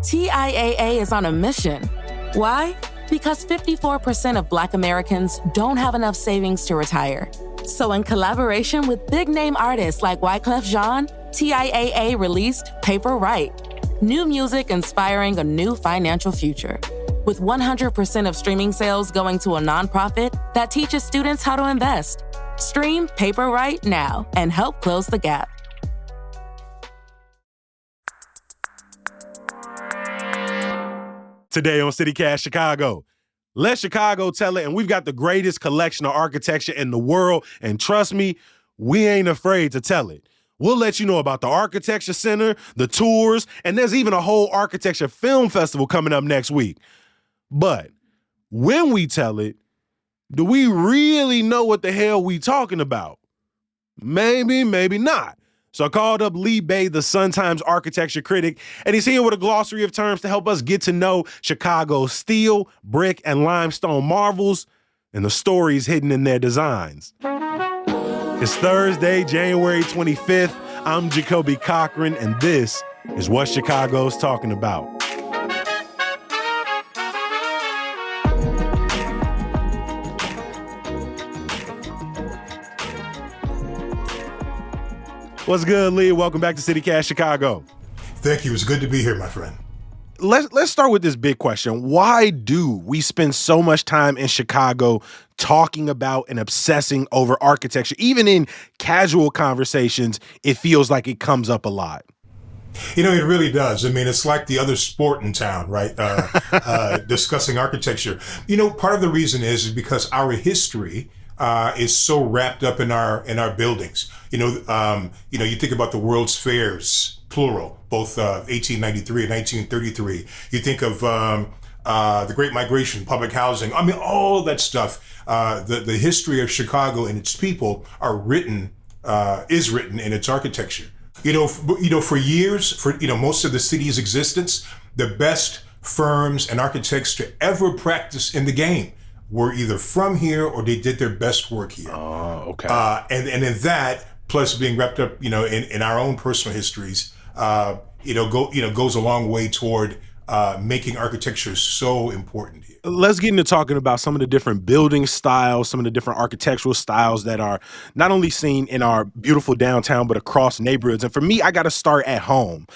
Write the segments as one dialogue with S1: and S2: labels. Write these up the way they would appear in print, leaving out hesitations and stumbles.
S1: TIAA is on a mission. Why? Because 54% of Black Americans don't have enough savings to retire. So in collaboration with big-name artists like Wyclef Jean, TIAA released Paper Right, new music inspiring a new financial future. With 100% of streaming sales going to a nonprofit that teaches students how to invest. Stream Paper Right now and help close the gap.
S2: Today on CityCast Chicago, let Chicago tell it, and we've got the greatest collection of architecture in the world, and trust me, we ain't afraid to tell it. We'll let you know about the Architecture Center, the tours, and there's even a whole architecture film festival coming up next week. But when we tell it, do we really know what the hell we talking about? Maybe, maybe not. So I called up Lee Bay, the Sun-Times architecture critic, and he's here with a glossary of terms to help us get to know Chicago's steel, brick, and limestone marvels and the stories hidden in their designs. It's Thursday, January 25th. I'm Jacoby Cochran, and this is what Chicago's talking about. What's good, Lee? Welcome back to CityCast Chicago.
S3: Thank you. It's good to be here, my friend.
S2: Let's start with this big question. Why do we spend so much time in Chicago talking about and obsessing over architecture? Even in casual conversations, it feels like it comes up a lot.
S3: You know, it really does. I mean, it's like the other sport in town, right? Discussing architecture. You know, part of the reason is because our history is so wrapped up in our buildings. You think about the World's Fairs, plural, both 1893 and 1933. You think of the Great Migration, public housing. I mean, all that stuff. The history of Chicago and its people is written in its architecture. For years, for most of the city's existence, the best firms and architects to ever practice in the game were either from here or they did their best work here.
S2: Oh, okay.
S3: And in that, plus being wrapped up, in our own personal histories, goes a long way toward making architecture so important here.
S2: Let's get into talking about some of the different building styles, some of the different architectural styles that are not only seen in our beautiful downtown, but across neighborhoods. And for me, I got to start at home.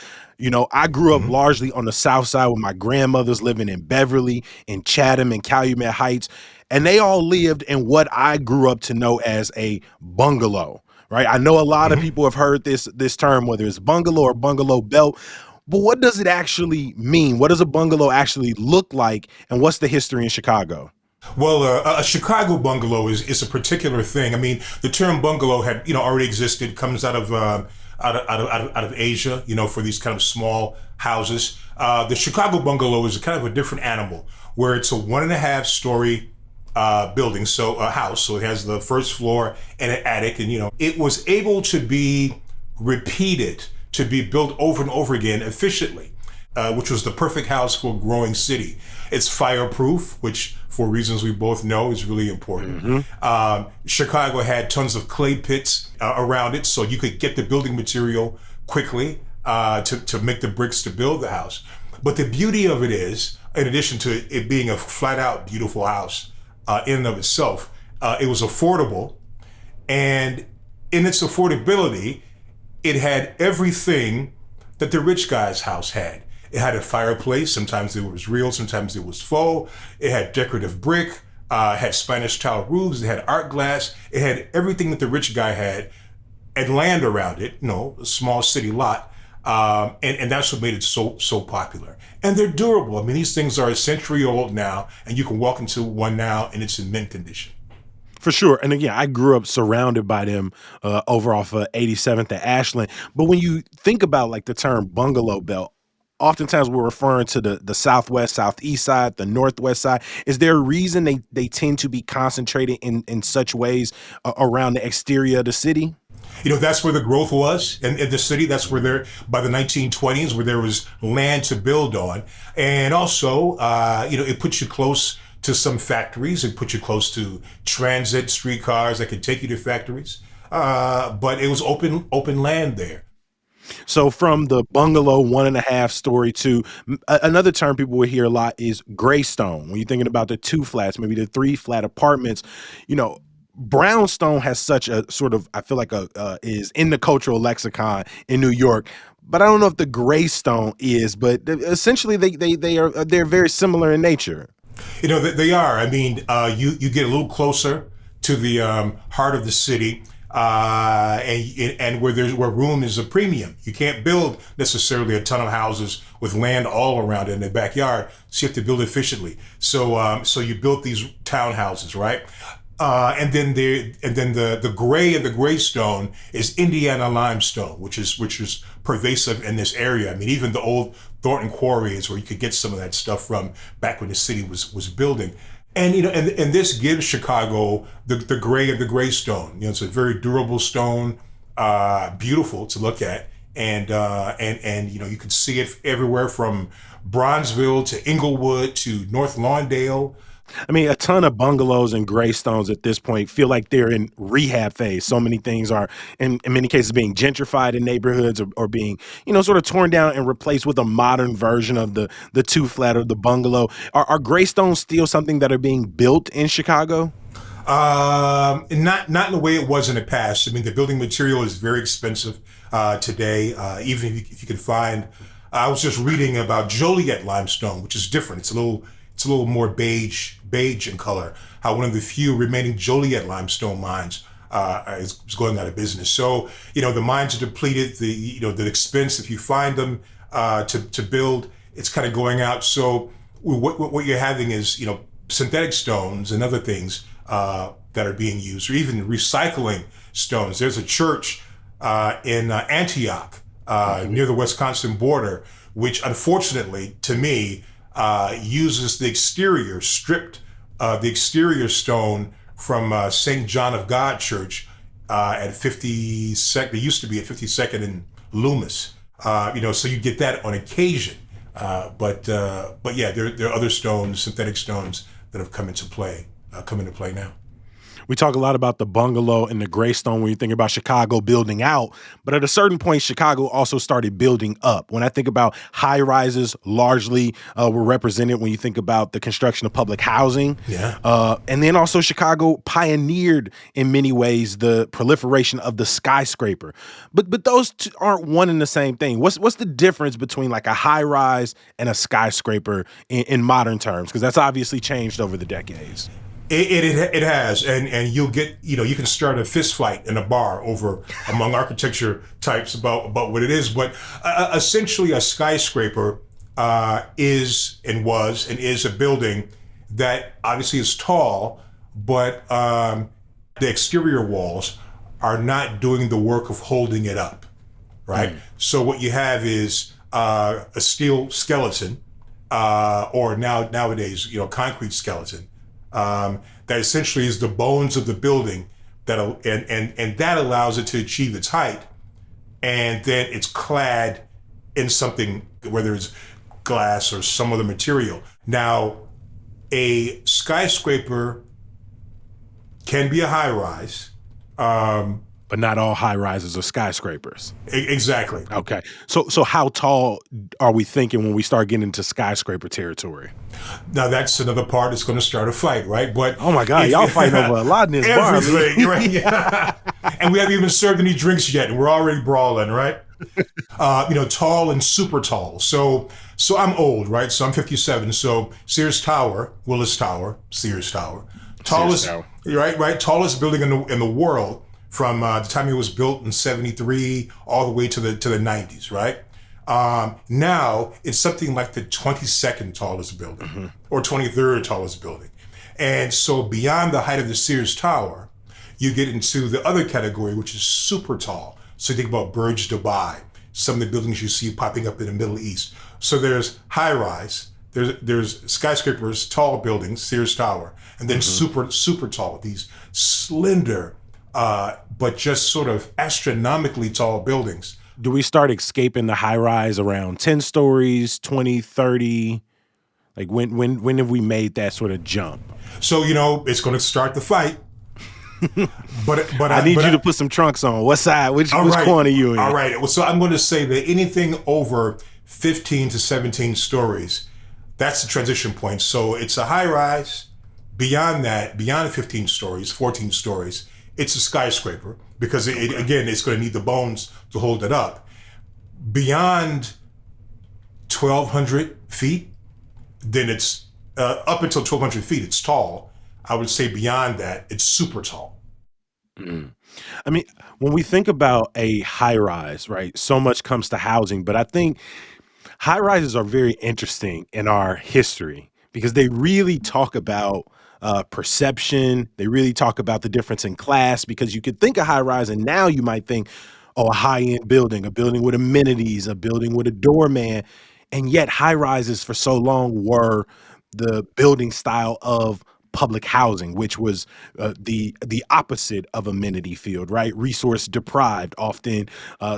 S2: I grew up largely on the South Side with my grandmothers living in Beverly, in Chatham, and Calumet Heights. And they all lived in what I grew up to know as a bungalow, right? I know a lot of people have heard this term, whether it's bungalow or bungalow belt. But what does it actually mean? What does a bungalow actually look like? And what's the history in Chicago?
S3: Well, a Chicago bungalow is a particular thing. I mean, the term bungalow had already existed. Comes out of Asia. For these kind of small houses. The Chicago bungalow is kind of a different animal, where it's a 1.5 story building, so a house. So it has the first floor and an attic, and it was able to be repeated, to be built over and over again efficiently, which was the perfect house for a growing city. It's fireproof, which for reasons we both know is really important. Chicago had tons of clay pits around it, so you could get the building material quickly to make the bricks to build the house. But the beauty of it is, in addition to it being a flat out beautiful house in and of itself, it was affordable. And in its affordability, it had everything that the rich guy's house had. It had a fireplace. Sometimes it was real, sometimes it was faux. It had decorative brick, had Spanish tile roofs, it had art glass. It had everything that the rich guy had, and land around it, a small city lot. And that's what made it so popular. And they're durable. I mean, these things are a century old now, and you can walk into one now and it's in mint condition.
S2: For sure. And again, I grew up surrounded by them over off of 87th and Ashland. But when you think about like the term bungalow belt, oftentimes we're referring to the southwest, southeast side, the northwest side. Is there a reason they tend to be concentrated in such ways around the exterior of the city?
S3: That's where the growth was in the city. That's where by the 1920s, where there was land to build on. And also, it puts you close to some factories. It puts you close to transit, streetcars that could take you to factories. But it was open land there.
S2: So from the bungalow 1.5 story to another term people will hear a lot is graystone. When you're thinking about the two flats, maybe the three flat apartments, you know, brownstone has such a sort of, I feel like is in the cultural lexicon in New York. But I don't know if the graystone is, but essentially they're very similar in nature.
S3: You know, they are. I mean, you get a little closer to the heart of the city, and where room is a premium. You can't build necessarily a ton of houses with land all around in the backyard, so you have to build efficiently. So you built these townhouses, right? And then the gray and the graystone is Indiana limestone, which is pervasive in this area. I mean, even the old Thornton Quarry is where you could get some of that stuff from back when the city was building. And you know, and this gives Chicago the gray and the graystone. You know, it's a very durable stone, beautiful to look at, and you know, you can see it everywhere from Bronzeville to Inglewood to North Lawndale.
S2: I mean, a ton of bungalows and graystones at this point feel like they're in rehab phase. So many things are, in many cases, being gentrified in neighborhoods or being, you know, sort of torn down and replaced with a modern version of the two flat or the bungalow. Are graystones still something that are being built in Chicago?
S3: Not in the way it was in the past. I mean, the building material is very expensive today. Even if you can find, I was just reading about Joliet limestone, which is different. It's a little more beige in color. How one of the few remaining Joliet limestone mines is going out of business. So you know, the mines are depleted. The expense, if you find them to build, it's kind of going out. So what you're having is, you know, synthetic stones and other things that are being used, or even recycling stones. There's a church in Antioch near the Wisconsin border, which unfortunately to me uses the exterior, stripped the exterior stone from St. John of God Church at 52nd. They used to be at 52nd and Loomis. You know, so you get that on occasion. But yeah, there are other stones, synthetic stones, that have come into play now.
S2: We talk a lot about the bungalow and the graystone when you think about Chicago building out, but at a certain point, Chicago also started building up. When I think about high rises, largely were represented when you think about the construction of public housing.
S3: Yeah.
S2: And then also Chicago pioneered in many ways the proliferation of the skyscraper. But those two aren't one and the same thing. What's the difference between like a high rise and a skyscraper in modern terms? Because that's obviously changed over the decades.
S3: It has, and you'll get, you know, you can start a fist fight in a bar over among architecture types about what it is. But essentially, a skyscraper is a building that obviously is tall, but the exterior walls are not doing the work of holding it up, right? So what you have is a steel skeleton, or nowadays, you know, concrete skeleton. That essentially is the bones of the building and that allows it to achieve its height, and then it's clad in something, whether it's glass or some other material. Now, a skyscraper can be a high rise.
S2: But not all high rises are skyscrapers.
S3: Exactly.
S2: Okay. So how tall are we thinking when we start getting into skyscraper territory?
S3: Now that's another part that's going to start a fight, right? But
S2: oh my God, y'all fighting over a lot in this bar.
S3: Everything, right? Yeah. And we haven't even served any drinks yet, and we're already brawling, right? You know, tall and super tall. So I'm old, right? So I'm 57. So Sears Tower, Willis Tower, Sears Tower, tallest,
S2: Sears Tower.
S3: Right? Tallest building in the world. From the time it was built in 73 all the way to the 90s, right? Now it's something like the 22nd tallest building, or 23rd tallest building. And so beyond the height of the Sears Tower, you get into the other category, which is super tall. So you think about Burj Dubai, some of the buildings you see popping up in the Middle East. So there's high rise, there's skyscrapers, tall buildings, Sears Tower, and then super tall, these slender, but just sort of astronomically tall buildings.
S2: Do we start escaping the high rise around 10 stories, 20, 30? Like when have we made that sort of jump?
S3: So, you know, it's going to start the fight. But
S2: I need you to put some trunks on. What side? Which corner you in?
S3: All right. Well, so I'm going to say that anything over 15 to 17 stories, that's the transition point. So it's a high rise. Beyond that, beyond 15 stories, 14 stories, it's a skyscraper because again, it's going to need the bones to hold it up. Beyond 1,200 feet, then it's up until 1,200 feet, it's tall. I would say beyond that, it's super tall.
S2: I mean, when we think about a high rise, right, so much comes to housing, but I think high rises are very interesting in our history because they really talk about perception. They really talk about the difference in class because you could think of high rise and now you might think, oh, a high end building, a building with amenities, a building with a doorman. And yet high rises for so long were the building style of public housing, which was the opposite of amenity field, right? Resource deprived, often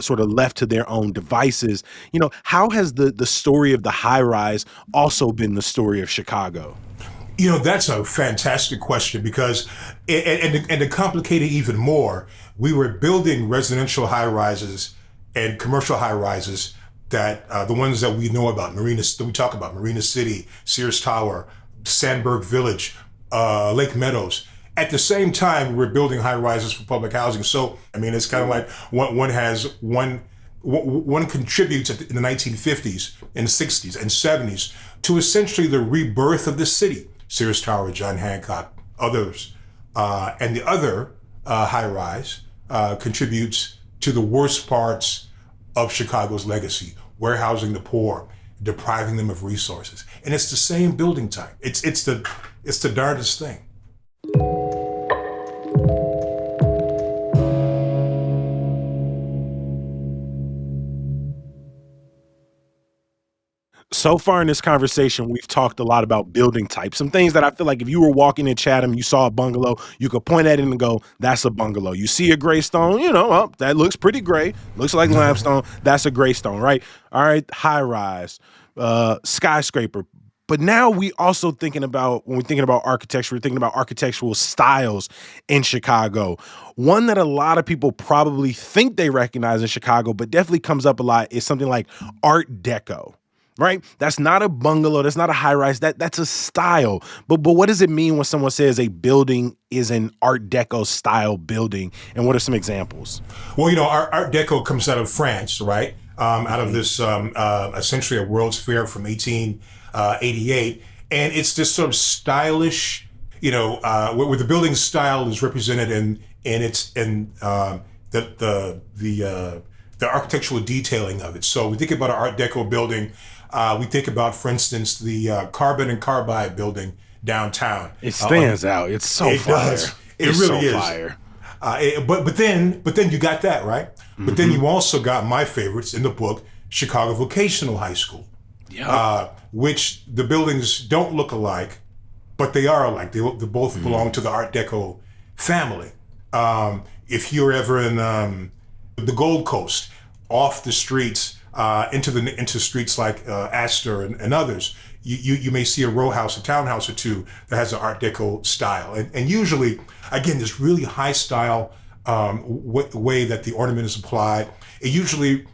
S2: sort of left to their own devices. You know, how has the story of the high rise also been the story of Chicago?
S3: You know, that's a fantastic question because, and to complicate it even more, we were building residential high rises and commercial high rises that the ones that we know about, that we talk about, Marina City, Sears Tower, Sandburg Village, Lake Meadows. At the same time, we're building high rises for public housing. So, I mean, it's kind of like one contributes in the 1950s and 60s and 70s to essentially the rebirth of the city. Sears Tower, John Hancock, others. And the other high rise contributes to the worst parts of Chicago's legacy, warehousing the poor, depriving them of resources. And it's the same building type. It's the darndest thing.
S2: So far in this conversation, we've talked a lot about building types, some things that I feel like if you were walking in Chatham, you saw a bungalow, you could point at it and go, that's a bungalow. You see a gray stone, you know, well, that looks pretty gray, looks like limestone, that's a gray stone, right? All right, high rise, skyscraper. But now we also thinking about, when we're thinking about architecture, we're thinking about architectural styles in Chicago. One that a lot of people probably think they recognize in Chicago, but definitely comes up a lot is something like Art Deco. Right? That's not a bungalow. That's not a high rise. That's a style. But what does it mean when someone says a building is an Art Deco style building? And what are some examples?
S3: Well, you know, Art Deco comes out of France, right? Out of this essentially a World's Fair from 1888. And it's this sort of stylish, you know, where the building style is represented in the architectural detailing of it. So we think about an Art Deco building. We think about, for instance, the Carbon and Carbide building downtown.
S2: It stands out. It's so fire.
S3: It really is. Fire. But then you got that, right? Mm-hmm. But then you also got my favorites in the book, Chicago Vocational High School, which the buildings don't look alike, but they are alike. They both belong to the Art Deco family. If you're ever in the Gold Coast, off the streets, into streets like Astor and others, you may see a row house, a townhouse or two that has an Art Deco style. And usually, again, this really high style way that the ornament is applied. It usually,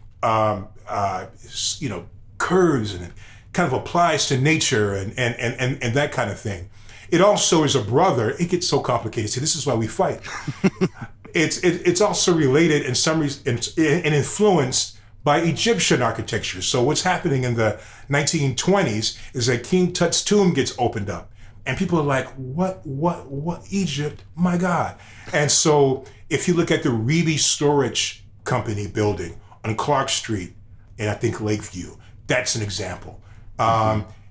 S3: curves and it kind of applies to nature and that kind of thing. It also is a brother. It gets so complicated. See, this is why we fight. It's also related in some reason and influenced by Egyptian architecture. So what's happening in the 1920s is that King Tut's tomb gets opened up. And people are like, what, Egypt? My God. And so if you look at the Reedy Storage Company building on Clark Street in, I think, Lakeview, that's an example.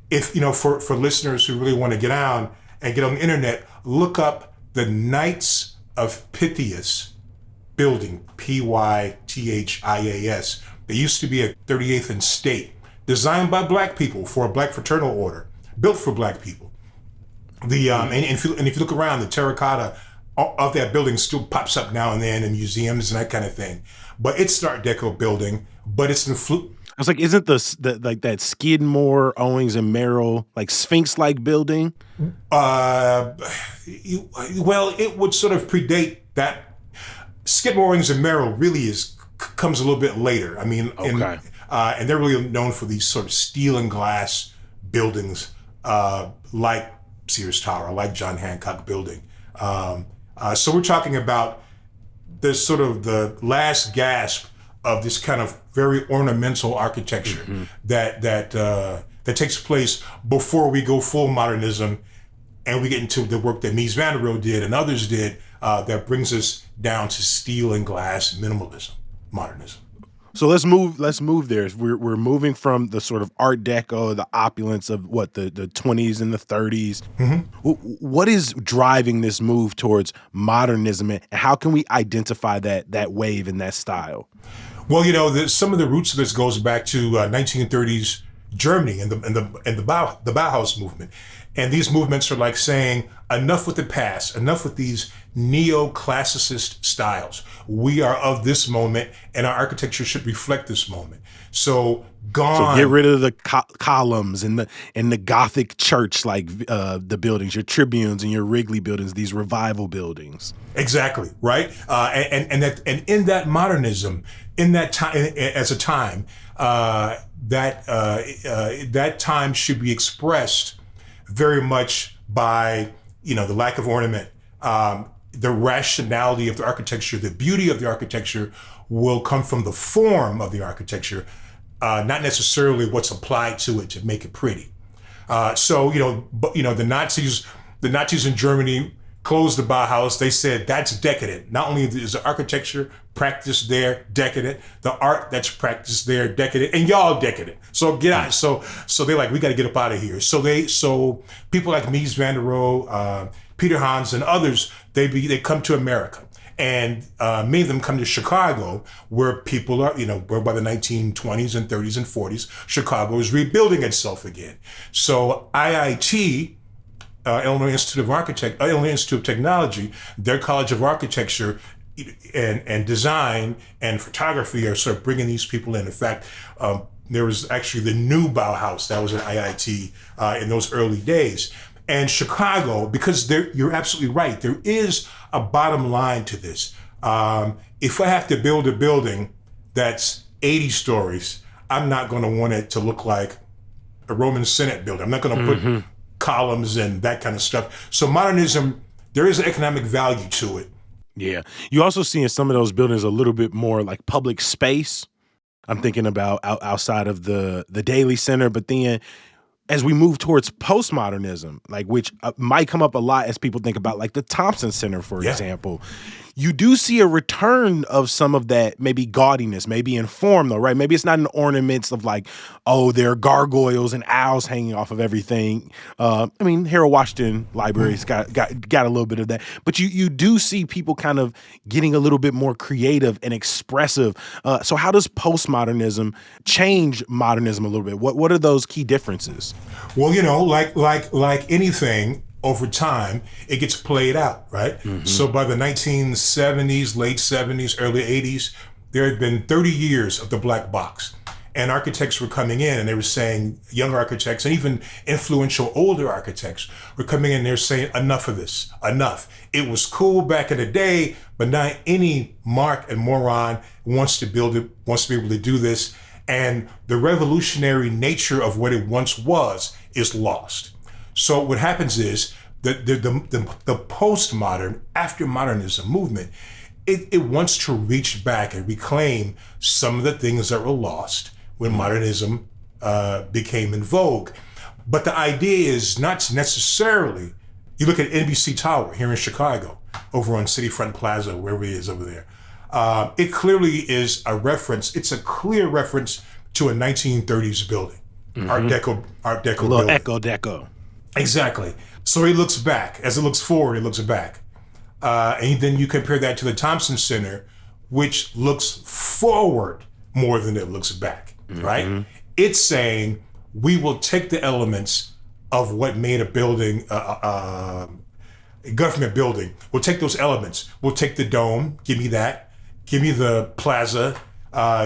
S3: If, for listeners who really want to get on and get on the internet, look up the Knights of Pythias building, Pythias. They used to be at 38th and State, designed by Black people for a Black fraternal order, built for Black people. And if you look around, the terracotta of that building still pops up now and then in museums and that kind of thing. But it's an Art Deco building, but it's
S2: I was like, isn't the like that Skidmore, Owings and Merrill like Sphinx-like building?
S3: Uh, well, it would sort of predate that. Skidmore, Owings and Merrill really comes a little bit later. I mean,
S2: Okay.
S3: And they're really known for these sort of steel and glass buildings, like Sears Tower, like John Hancock Building. So we're talking about this sort of the last gasp of this kind of very ornamental architecture that takes place before we go full modernism, and we get into the work that Mies van der Rohe did and others did that brings us down to steel and glass minimalism, modernism.
S2: So let's move there. We're moving from the sort of Art Deco, the opulence of what the 20s and the 30s. What is driving this move towards modernism, and how can we identify that wave and that style?
S3: Well, some of the roots of this goes back to 1930s Germany and the Bauhaus movement. And these movements are like saying, enough with the past, enough with these neoclassicist styles. We are of this moment, and our architecture should reflect this moment. So gone.
S2: So get rid of the columns and the Gothic church like the buildings, your tribunes and your Wrigley buildings, these revival buildings.
S3: Exactly, right. And in that modernism, in that time, as a time, that time should be expressed very much by the lack of ornament, the rationality of the architecture, the beauty of the architecture will come from the form of the architecture, not necessarily what's applied to it to make it pretty. So the Nazis in Germany closed the Bauhaus. They said that's decadent. Not only is the architecture practiced there decadent, the art that's practiced there decadent, and y'all decadent. So get out. So they're like, we got to get up out of here. So people like Mies van der Rohe, Peter Hans, and others, they come to America, and many of them come to Chicago, where people are, where by the 1920s and 30s and 40s, Chicago is rebuilding itself again. So IIT. Illinois Institute of Technology, their College of Architecture and Design and Photography are sort of bringing these people in. In fact, there was actually the new Bauhaus that was at IIT in those early days. And Chicago, because you're absolutely right, there is a bottom line to this. If I have to build a building that's 80 stories, I'm not going to want it to look like a Roman Senate building. I'm not going to put columns and that kind of stuff. So modernism, there is an economic value to it.
S2: Yeah. You also see in some of those buildings a little bit more like public space. I'm thinking about outside of the Daily Center, but then as we move towards postmodernism, like which might come up a lot as people think about like the Thompson Center, for example, you do see a return of some of that maybe gaudiness, maybe in form though, right? Maybe it's not in ornaments of like, oh, there are gargoyles and owls hanging off of everything. I mean, Harold Washington Library's got a little bit of that, but you do see people kind of getting a little bit more creative and expressive. So how does postmodernism change modernism a little bit? What are those key differences?
S3: Well, like anything, over time, it gets played out, right? So by the 1970s, late 70s, early 80s, there had been 30 years of the black box. And architects were coming in and they were saying, younger architects and even influential older architects were coming in and they're saying, enough of this, enough. It was cool back in the day, but now any mark and moron wants to build it, wants to be able to do this. And the revolutionary nature of what it once was is lost. So what happens is that the postmodern, after modernism movement, it wants to reach back and reclaim some of the things that were lost when modernism became in vogue. But the idea is not necessarily, you look at NBC Tower here in Chicago, over on Cityfront Plaza, wherever it is over there. It clearly is a reference, it's a clear reference to a 1930s building, Art Deco
S2: a little
S3: building.
S2: Deco.
S3: Exactly. So it looks back. As it looks forward, it looks back. And then you compare that to the Thompson Center, which looks forward more than it looks back, right? It's saying we will take the elements of what made a building, a government building. We'll take those elements. We'll take the dome. Give me that. Give me the plaza.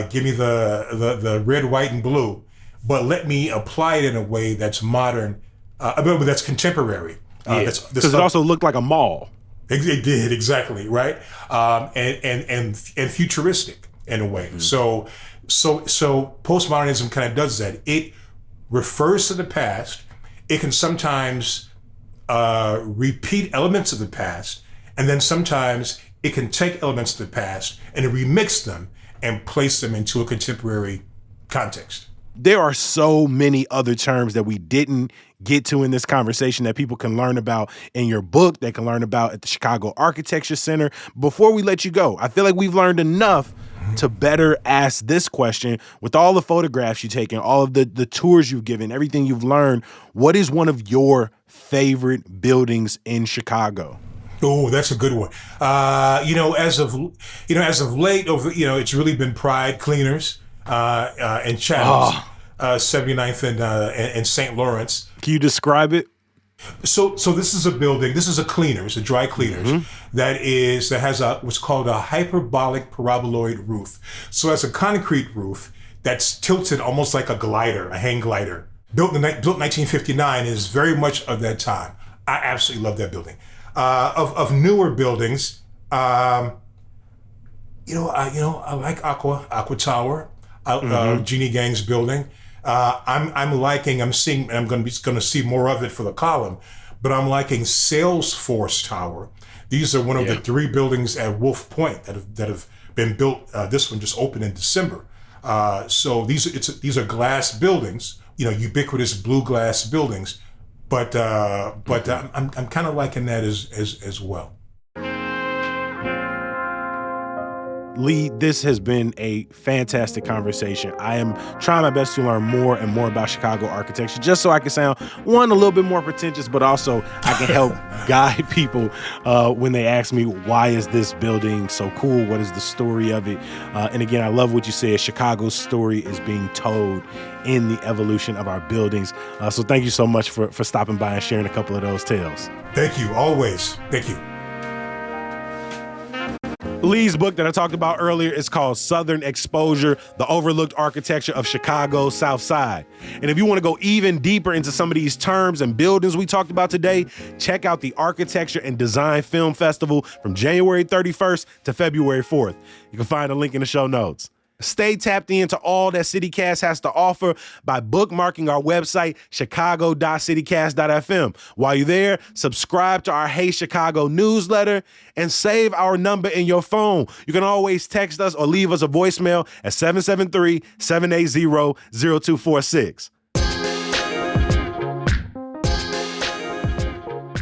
S3: give me the red, white, and blue, but let me apply it in a way that's modern, that's contemporary.
S2: Because it also looked like a mall.
S3: It did, exactly, right? And futuristic in a way. So postmodernism kind of does that. It refers to the past. It can sometimes repeat elements of the past, and then sometimes it can take elements of the past and remix them and place them into a contemporary context.
S2: There are so many other terms that we didn't get to in this conversation that people can learn about in your book, they can learn about at the Chicago Architecture Center. Before we let you go, I feel like we've learned enough to better ask this question. With all the photographs you've taken, all of the tours you've given, everything you've learned, what is one of your favorite buildings in Chicago?
S3: Oh, that's a good one. As of late, it's really been Pride Cleaners and Chatham's, 79th and St. Lawrence.
S2: Can you describe it?
S3: So this is a building. This is a cleaners, a dry cleaners that has what's called a hyperbolic paraboloid roof. So it's a concrete roof that's tilted almost like a glider, a hang glider. Built in 1959, is very much of that time. I absolutely love that building. Of newer buildings, I like Aqua Tower, Jeannie Gang's building. I'm seeing, and I'm going to see more of it for the column, but I'm liking Salesforce Tower. These are one of the 3 buildings at Wolf Point that have been built. This one just opened in December. So these are glass buildings, ubiquitous blue glass buildings, but I'm kind of liking that as well.
S2: Lee, this has been a fantastic conversation. I am trying my best to learn more and more about Chicago architecture, just so I can sound, one, a little bit more pretentious, but also I can help guide people when they ask me, why is this building so cool? What is the story of it? And again, I love what you said. Chicago's story is being told in the evolution of our buildings. So thank you so much for stopping by and sharing a couple of those tales.
S3: Thank you, always. Thank you.
S2: Lee's book that I talked about earlier is called Southern Exposure, The Overlooked Architecture of Chicago's South Side. And if you want to go even deeper into some of these terms and buildings we talked about today, check out the Architecture and Design Film Festival from January 31st to February 4th. You can find a link in the show notes. Stay tapped into all that CityCast has to offer by bookmarking our website, chicago.citycast.fm. While you're there, subscribe to our Hey Chicago newsletter and save our number in your phone. You can always text us or leave us a voicemail at 773-780-0246.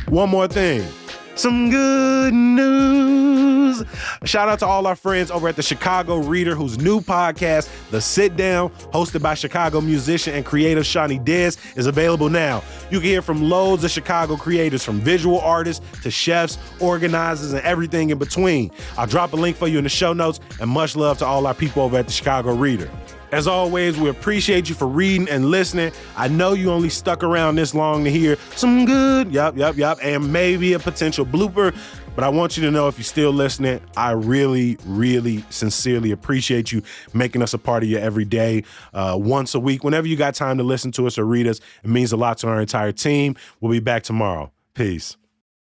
S2: One more thing. Some good news. Shout out to all our friends over at the Chicago Reader, whose new podcast, The Sit Down, hosted by Chicago musician and creative Shawnee Dez, is available now. You can hear from loads of Chicago creators, from visual artists to chefs, organizers, and everything in between. I'll drop a link for you in the show notes, and much love to all our people over at the Chicago Reader. As always, we appreciate you for reading and listening. I know you only stuck around this long to hear some good, and maybe a potential blooper, but I want you to know, if you're still listening, I really, really sincerely appreciate you making us a part of your everyday, once a week. Whenever you got time to listen to us or read us, it means a lot to our entire team. We'll be back tomorrow. Peace.